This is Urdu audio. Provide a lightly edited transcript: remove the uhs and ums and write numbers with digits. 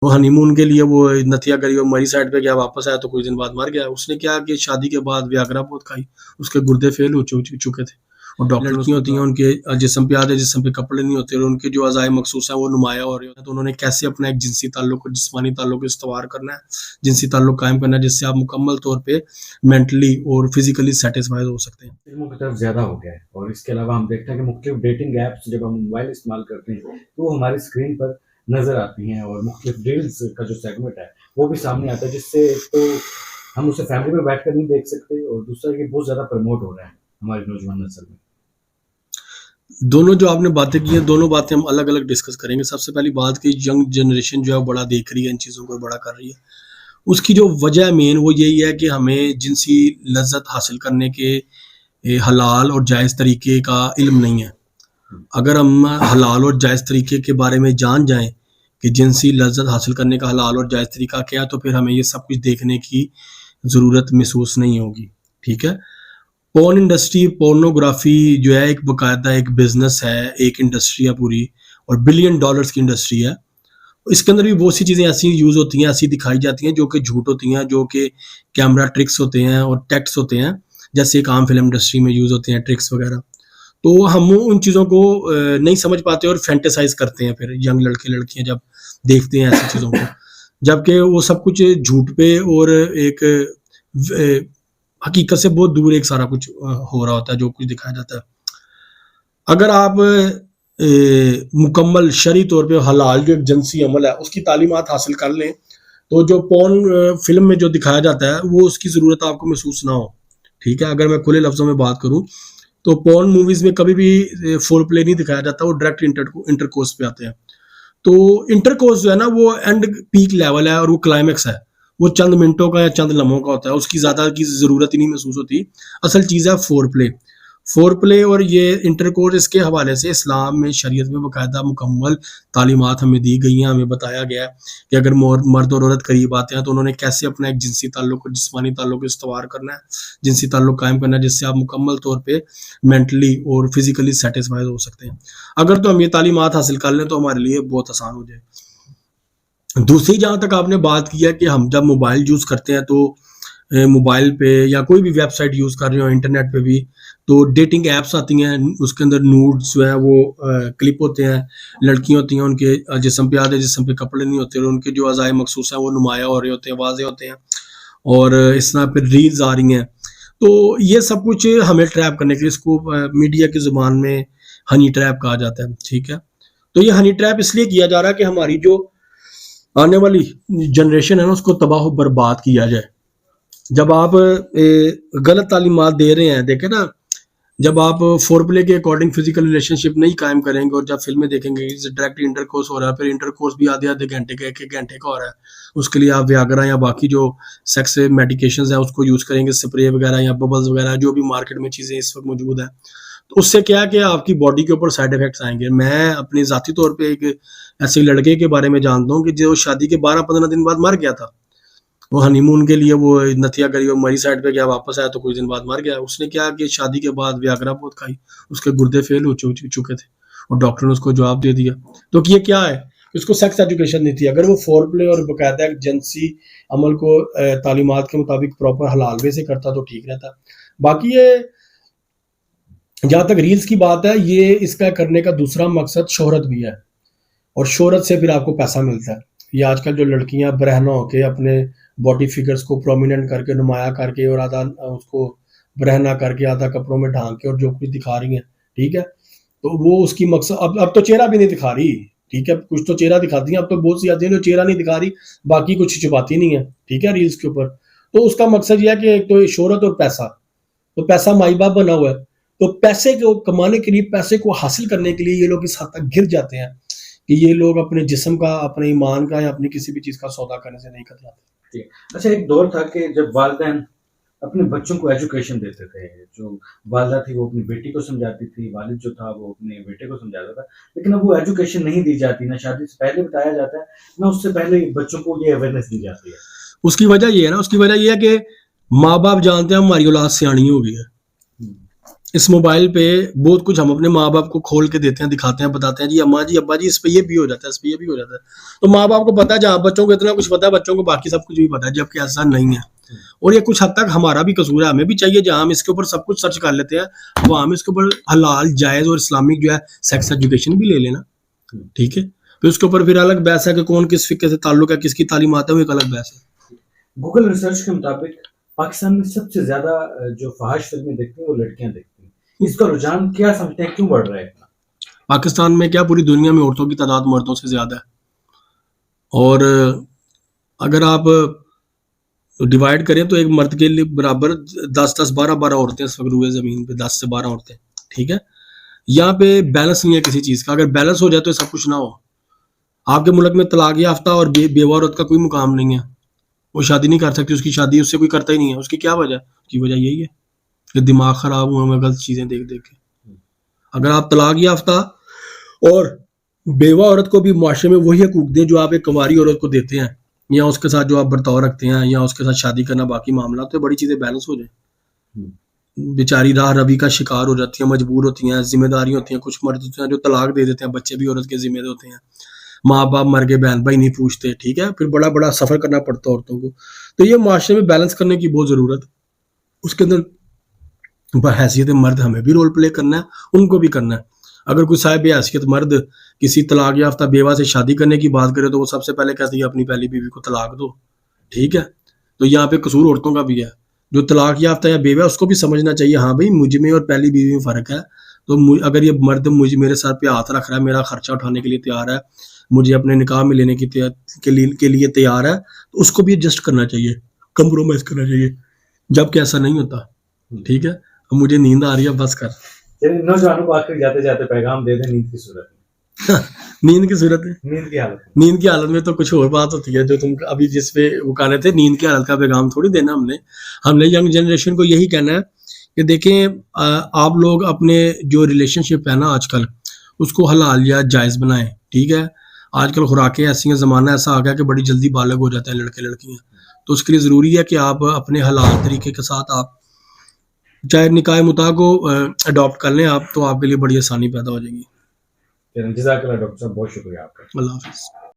وہ ہنی مون کے لیے وہ نتھیا گئی اور مری سائڈ پہ گیا, واپس آیا تو کچھ دن بعد مر گیا. اس نے کیا کہ شادی کے بعد ویاگرا بہت کھائی, اس کے گردے فیل ہو چکے تھے, اور ڈاکٹر لڑکیاں ہوتی ہیں ان کے جسم پہ آدھے جسم پہ کپڑے نہیں ہوتے, اور ان کے جو اعضائے مخصوص ہیں وہ نمایاں ہو رہے ہوتے ہیں. تو انہوں نے کیسے اپنا ایک جنسی تعلق اور جسمانی تعلق استوار کرنا ہے, جنسی تعلق قائم کرنا ہے, جس سے آپ مکمل طور پہ مینٹلی اور فزیکلی سیٹسفائی ہو سکتے ہیں. فلموں کی طرف زیادہ ہو گیا ہے, اور اس کے علاوہ ہم دیکھتے ہیں کہ مختلف ڈیٹنگ ایپس جب ہم موبائل استعمال کرتے ہیں تو وہ ہماری اسکرین پر نظر آتی ہیں, اور مختلف ریلز کا جو سیگمنٹ ہے وہ بھی سامنے آتا ہے, جس سے تو ہم اسے فیملی میں بیٹھ کر نہیں دیکھ سکتے, اور دوسرا کہ بہت زیادہ پروموٹ ہو رہا ہے ہماری نوجوان نسل میں. دونوں جو آپ نے باتیں کی ہیں, دونوں باتیں ہم الگ الگ ڈسکس کریں گے. سب سے پہلی بات کہ ینگ جنریشن جو ہے بڑا دیکھ رہی ہے, ان چیزوں کو بڑا کر رہی ہے. اس کی جو وجہ ہے مین وہ یہی ہے کہ ہمیں جنسی لذت حاصل کرنے کے حلال اور جائز طریقے کا علم نہیں ہے. اگر ہم حلال اور جائز طریقے کے بارے میں جان جائیں کہ جنسی لذت حاصل کرنے کا حلال اور جائز طریقہ کیا, تو پھر ہمیں یہ سب کچھ دیکھنے کی ضرورت محسوس نہیں ہوگی. ٹھیک ہے. پورن انڈسٹری, پورنوگرافی جو ہے ایک باقاعدہ ایک بزنس ہے, ایک انڈسٹری ہے پوری, اور $1 بلین کی انڈسٹری ہے. اس کے اندر بھی بہت سی چیزیں ایسی یوز ہوتی ہیں, ایسی دکھائی جاتی ہیں جو کہ جھوٹ ہوتی ہیں, جو کہ کیمرہ ٹرکس ہوتے ہیں اور ٹیکس ہوتے ہیں, جیسے ایک عام فلم انڈسٹری میں یوز ہوتے ہیں ٹرکس وغیرہ. تو ہم ان چیزوں کو نہیں سمجھ پاتے اور فینٹیسائز کرتے ہیں پھر ینگ لڑکے لڑکیاں جب دیکھتے ہیں ایسی چیزوں کو, جبکہ وہ سب کچھ جھوٹ پہ اور ایک حقیقت سے بہت دور ایک سارا کچھ ہو رہا ہوتا ہے جو کچھ دکھایا جاتا ہے. اگر آپ مکمل شرعی طور پہ حلال جو ایک جنسی عمل ہے اس کی تعلیمات حاصل کر لیں, تو جو پورن فلم میں جو دکھایا جاتا ہے وہ اس کی ضرورت آپ کو محسوس نہ ہو. ٹھیک ہے. اگر میں کھلے لفظوں میں بات کروں تو پورن موویز میں کبھی بھی فور پلے نہیں دکھایا جاتا, وہ ڈائریکٹ انٹرکورس پہ آتے ہیں. تو انٹرکورس جو ہے نا وہ اینڈ پیک لیول ہے, اور وہ کلائمیکس ہے, وہ چند منٹوں کا یا چند لمحوں کا ہوتا ہے, اس کی زیادہ کی ضرورت ہی نہیں محسوس ہوتی. اصل چیز ہے فور پلے. فور پلے اور یہ انٹرکورس, اس کے حوالے سے اسلام میں شریعت میں باقاعدہ مکمل تعلیمات ہمیں دی گئی ہیں. ہمیں بتایا گیا ہے کہ اگر مرد اور عورت قریب آتے ہیں تو انہوں نے کیسے اپنا ایک جنسی تعلق اور جسمانی تعلق استوار کرنا ہے, جنسی تعلق قائم کرنا ہے, جس سے آپ مکمل طور پہ مینٹلی اور فزیکلی سیٹسفائی ہو سکتے ہیں. اگر تو ہم یہ تعلیمات حاصل کر لیں تو ہمارے لیے بہت آسان ہو جائے. دوسری جہاں تک آپ نے بات کی ہے کہ ہم جب موبائل یوز کرتے ہیں تو موبائل پہ یا کوئی بھی ویب سائٹ یوز کر رہے ہو انٹرنیٹ پہ بھی, تو ڈیٹنگ ایپس آتی ہیں, اس کے اندر نوڈز جو ہیں وہ کلپ ہوتے ہیں, لڑکیاں ہوتی ہیں ان کے جسم پہ آدھے جسم پہ کپڑے نہیں ہوتے, اور ان کے جو اعضائے مخصوص ہیں وہ نمایاں ہو رہے ہوتے ہیں, واضح ہوتے ہیں, اور اس طرح پھر ریلز آ رہی ہیں. تو یہ سب کچھ ہمیں ٹریپ کرنے کے لیے, اس کو میڈیا کی زبان میں ہنی ٹریپ کہا جاتا ہے. ٹھیک ہے. تو یہ ہنی ٹریپ اس لیے کیا جا رہا ہے کہ ہماری جو آنے والی جنریشن ہے نا اس کو تباہ و برباد کیا جائے. جب آپ غلط تعلیمات دے رہے ہیں, دیکھیں نا, جب آپ فور پلے کے اکارڈنگ فزیکل ریلیشن شپ نہیں قائم کریں گے, اور جب فلمیں دیکھیں گے ڈائریکٹ انٹرکورس ہو رہا ہے, پھر انٹرکورس بھی آدھے گھنٹے کا, 1 گھنٹے کا ہو رہا ہے, اس کے لیے آپ ویاگرا یا باقی جو سیکس میڈیکیشنز ہیں اس کو یوز کریں گے, اسپرے وغیرہ یا ببلز وغیرہ جو بھی مارکیٹ میں چیزیں اس وقت موجود ہیں, تو اس سے کیا کہ آپ کی باڈی کے اوپر سائڈ افیکٹس آئیں گے. میں اپنے ذاتی طور پہ ایک ایسے لڑکے کے بارے میں جانتا ہوں کہ جو شادی کے 12-15 دن بعد مر گیا تھا. وہ ہنی مون کے لیے وہ نتھیا گئی اور مری سائڈ پہ گیا, واپس آیا تو کچھ دن بعد مر گیا. اس نے کیا کہ شادی کے بعد ویاگرا بہت کھائی, اس کے گردے فیل ہو چکے تھے, اور ڈاکٹر نے اس کو جواب دے دیا. تو یہ کیا ہے, اس کو سیکس ایجوکیشن نہیں تھی. اگر وہ فور پلے اور باقاعدہ جنسی عمل کو تعلیمات کے مطابق پراپر حلال وے سے کرتا تو ٹھیک رہتا. باقی یہ جہاں تک ریلز کی بات ہے, یہ اس کا کرنے کا دوسرا مقصد شہرت بھی ہے, اور شہرت سے پھر آپ کو پیسہ ملتا ہے. یہ آج کل جو لڑکیاں برہنہ ہو کے اپنے باڈی فگرز کو پرومیننٹ کر کے, نمایاں کر کے, اور آدھا اس کو برہنہ کر کے, آدھا کپڑوں میں ڈھانک کے, اور جو کچھ دکھا رہی ہیں, ٹھیک ہے, تو وہ اس کی مقصد اب تو چہرہ بھی نہیں دکھا رہی. ٹھیک ہے. کچھ تو چہرہ دکھاتی ہیں, اب تو بہت سی آتی ہیں جو چہرہ نہیں دکھا رہی, باقی کچھ چھپاتی نہیں ہے. ٹھیک ہے. ریلز کے اوپر تو اس کا مقصد یہ ہے کہ ایک تو شہرت اور پیسہ, تو پیسہ مائی باپ بنا ہوا ہے, تو پیسے کو کمانے کے لیے, پیسے کو حاصل کرنے کے لیے یہ لوگ اس حد تک گر جاتے ہیں کہ یہ لوگ اپنے جسم کا, اپنے ایمان کا, یا اپنی کسی بھی چیز کا سودا کرنے سے نہیں کتراتے. اچھا, ایک دور تھا کہ جب والدین اپنے بچوں کو ایجوکیشن دیتے تھے, جو والدہ تھی وہ اپنی بیٹی کو سمجھاتی تھی, والد جو تھا وہ اپنے بیٹے کو سمجھاتا تھا, لیکن اب وہ ایجوکیشن نہیں دی جاتی, نہ شادی سے پہلے بتایا جاتا ہے, نہ اس سے پہلے بچوں کو یہ اویئرنیس دی جاتی ہے. اس کی وجہ یہ ہے نا, اس کی وجہ یہ ہے کہ ماں باپ جانتے ہیں ہماری اولاد سیانی ہو گئی ہے, اس موبائل پہ بہت کچھ ہم اپنے ماں باپ کو کھول کے دیتے ہیں, دکھاتے ہیں, بتاتے ہیں جی اماں جی ابا جی اس پہ یہ بھی ہو جاتا ہے, اس پہ یہ بھی ہو جاتا ہے. تو ماں باپ کو پتا ہے, جہاں بچوں کو اتنا کچھ پتا ہے بچوں کو باقی سب کچھ بھی پتا ہے, جبکہ ایسا نہیں ہے. اور یہ کچھ حد تک ہمارا بھی قصور ہے, ہمیں بھی چاہیے جہاں ہم اس کے اوپر سب کچھ سرچ کر لیتے ہیں وہاں ہم اس کے اوپر حلال جائز اور اسلامک جو ہے سیکس ایجوکیشن بھی لے لینا. ٹھیک ہے, پھر اس کے اوپر پھر الگ بحث ہے کہ کون کس فقہ سے تعلق ہے, کس کی تعلیمات ہے, وہ ایک الگ بحث ہے. گوگل ریسرچ کے مطابق پاکستان میں سب سے زیادہ جو فحش فلمیں دیکھتی ہیں وہ لڑکیاں دیکھتی ہیں. اس کا رجحان کیا سمجھتے ہیں, کیوں بڑھ رہا ہے اتنا؟ پاکستان میں کیا پوری دنیا میں عورتوں کی تعداد مردوں سے زیادہ ہے, اور اگر آپ ڈیوائڈ کریں تو ایک مرد کے لیے برابر 10-12 عورتیں اس وقت روئے زمین پہ, 10 سے 12 عورتیں. ٹھیک ہے, یہاں پہ بیلنس نہیں ہے کسی چیز کا. اگر بیلنس ہو جائے تو سب کچھ نہ ہو. آپ کے ملک میں طلاق یافتہ اور بیوہ عورت کا کوئی مقام نہیں ہے, وہ شادی نہیں کر سکتی, اس کی شادی اس سے کوئی کرتا ہی نہیں ہے. اس کی کیا وجہ ہے؟ اس کی وجہ یہی ہے کہ دماغ خراب ہوا میں غلط چیزیں دیکھ دیکھ کے. اگر آپ طلاق یافتہ اور بیوہ عورت کو بھی معاشرے میں وہی حقوق دیں جو آپ ایک کنواری عورت کو دیتے ہیں, یا اس کے ساتھ جو آپ برتاؤ رکھتے ہیں, یا اس کے ساتھ شادی کرنا, باقی معاملات, تو بڑی چیزیں بیلنس ہو جائیں. بیچاری راہ ربی کا شکار ہو جاتی ہیں, مجبور ہوتی ہیں, ذمہ داری ہوتی ہیں. کچھ مرد ہوتے ہیں جو طلاق دے دیتے ہیں, بچے بھی عورت کے ذمہ ہوتے ہیں, ماں باپ مر گئے, بہن بھائی نہیں پوچھتے. ٹھیک ہے, پھر بڑا بڑا سفر کرنا پڑتا ہے عورتوں کو. تو یہ معاشرے میں بیلنس کرنے کی بہت ضرورت. اس کے اندر بحیثیت مرد ہمیں بھی رول پلے کرنا ہے, ان کو بھی کرنا ہے. اگر کوئی صاحب حیثیت مرد کسی طلاق یافتہ بیوہ سے شادی کرنے کی بات کرے تو وہ سب سے پہلے کہتے ہیں اپنی پہلی بیوی کو طلاق دو. ٹھیک ہے, تو یہاں پہ قصور عورتوں کا بھی ہے. جو طلاق یافتہ یا بیوہ اس کو بھی سمجھنا چاہیے, ہاں بھائی مجھ میں اور پہلی بیوی میں فرق ہے. تو اگر یہ مرد میرے ساتھ پہ ہاتھ رکھ رہا ہے, میرا خرچہ اٹھانے کے لیے تیار ہے, مجھے اپنے نکاح میں لینے کے لیے تیار ہے, تو اس کو بھی ایڈجسٹ کرنا چاہیے, کمپرومائز کرنا چاہیے. جبکہ ایسا نہیں ہوتا. ٹھیک ہے, مجھے نیند آ رہی ہے, بس کر. نوجوانوں کو آخر جاتے جاتے پیغام دے دیں نیند کی صورت میں. نیند کی صورت ہے, نیند کی حالت میں تو کچھ اور بات ہوتی ہے. جو تم ابھی جس پہ وہ کہہ رہے تھے, نیند کی حالت کا پیغام تھوڑی دینا ہم نے ینگ جنریشن کو یہی کہنا ہے کہ دیکھیں آپ لوگ اپنے جو ریلیشن شپ ہے نا آج کل, اس کو حلال یا جائز بنائیں. ٹھیک ہے, آج کل خوراکیں ایسی ہیں, زمانہ ایسا آ گیا کہ بڑی جلدی بالغ ہو جاتے ہیں لڑکے لڑکیاں. تو اس کے لیے ضروری ہے کہ آپ اپنے حلال طریقے کے ساتھ آپ چاہے نکاح متا کو اڈاپٹ کر لیں آپ, تو آپ کے لیے بڑی آسانی پیدا ہو جائے گی. جزاک اللہ ڈاکٹر صاحب, بہت شکریہ آپ کا. اللہ حافظ.